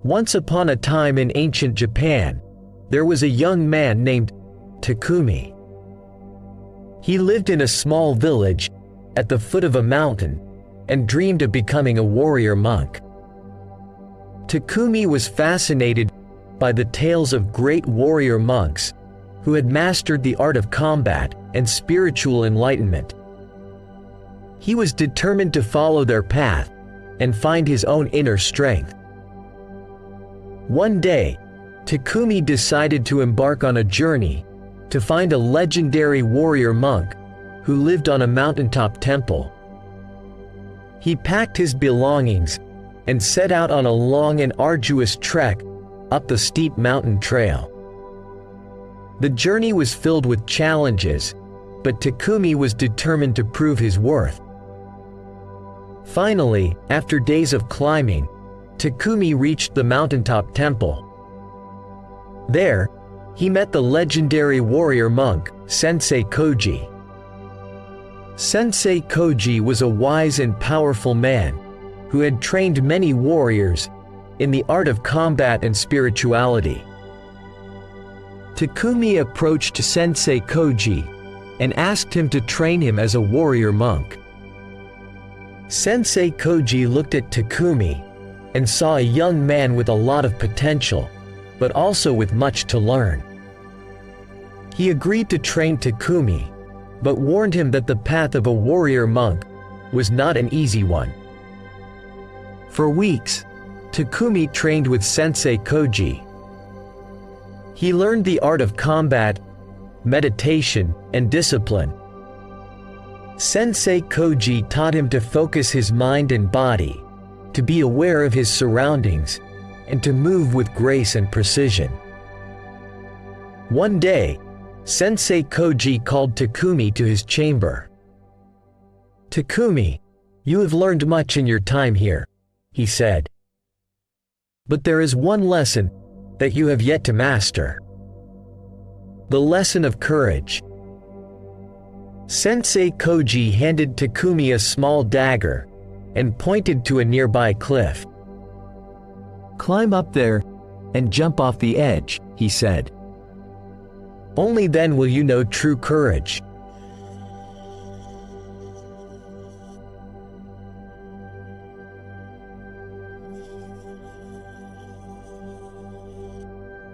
Once upon a time in ancient Japan, there was a young man named Takumi. He lived in a small village at the foot of a mountain and dreamed of becoming a warrior monk. Takumi was fascinated by the tales of great warrior monks who had mastered the art of combat and spiritual enlightenment. He was determined to follow their path and find his own inner strength. One day, Takumi decided to embark on a journey to find a legendary warrior monk who lived on a mountaintop temple. He packed his belongings and set out on a long and arduous trek up the steep mountain trail. The journey was filled with challenges, but Takumi was determined to prove his worth. Finally, after days of climbing, Takumi reached the mountaintop temple. There, he met the legendary warrior monk, Sensei Koji. Sensei Koji was a wise and powerful man who had trained many warriors in the art of combat and spirituality. Takumi approached Sensei Koji and asked him to train him as a warrior monk. Sensei Koji looked at Takumi and saw a young man with a lot of potential, but also with much to learn. He agreed to train Takumi, but warned him that the path of a warrior monk was not an easy one. For weeks, Takumi trained with Sensei Koji. He learned the art of combat, meditation, and discipline. Sensei Koji taught him to focus his mind and body, to be aware of his surroundings, and to move with grace and precision. One day, Sensei Koji called Takumi to his chamber. "Takumi, you have learned much in your time here," he said. "But there is one lesson that you have yet to master. The lesson of courage." Sensei Koji handed Takumi a small dagger and pointed to a nearby cliff. "Climb up there and jump off the edge," he said. "Only then will you know true courage."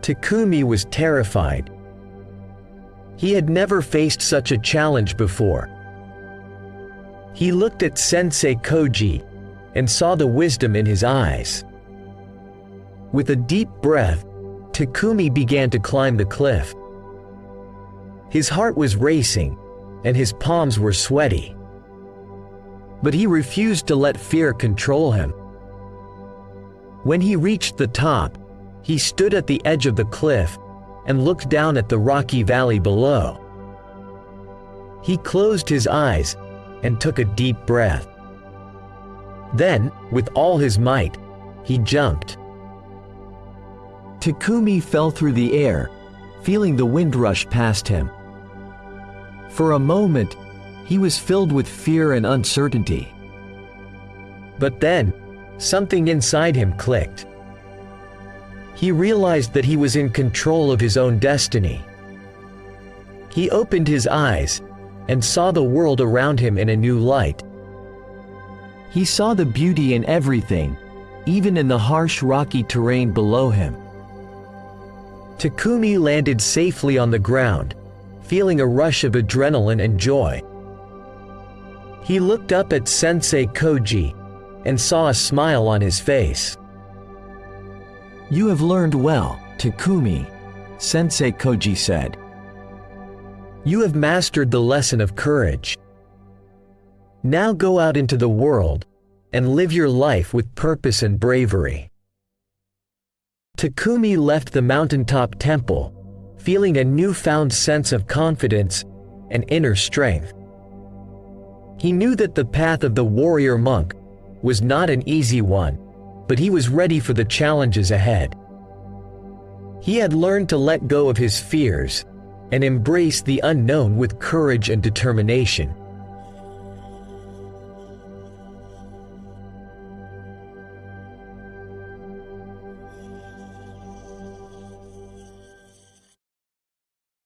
Takumi was terrified. He had never faced such a challenge before. He looked at Sensei Koji and saw the wisdom in his eyes. With a deep breath, Takumi began to climb the cliff. His heart was racing, and his palms were sweaty. But he refused to let fear control him. When he reached the top, he stood at the edge of the cliff and looked down at the rocky valley below. He closed his eyes and took a deep breath. Then, with all his might, he jumped. Takumi fell through the air, feeling the wind rush past him. For a moment, he was filled with fear and uncertainty. But then, something inside him clicked. He realized that he was in control of his own destiny. He opened his eyes and saw the world around him in a new light. He saw the beauty in everything, even in the harsh rocky terrain below him. Takumi landed safely on the ground, feeling a rush of adrenaline and joy. He looked up at Sensei Koji and saw a smile on his face. "You have learned well, Takumi," Sensei Koji said. "You have mastered the lesson of courage. Now go out into the world and live your life with purpose and bravery." Takumi left the mountaintop temple, feeling a newfound sense of confidence and inner strength. He knew that the path of the warrior monk was not an easy one, but he was ready for the challenges ahead. He had learned to let go of his fears and embrace the unknown with courage and determination.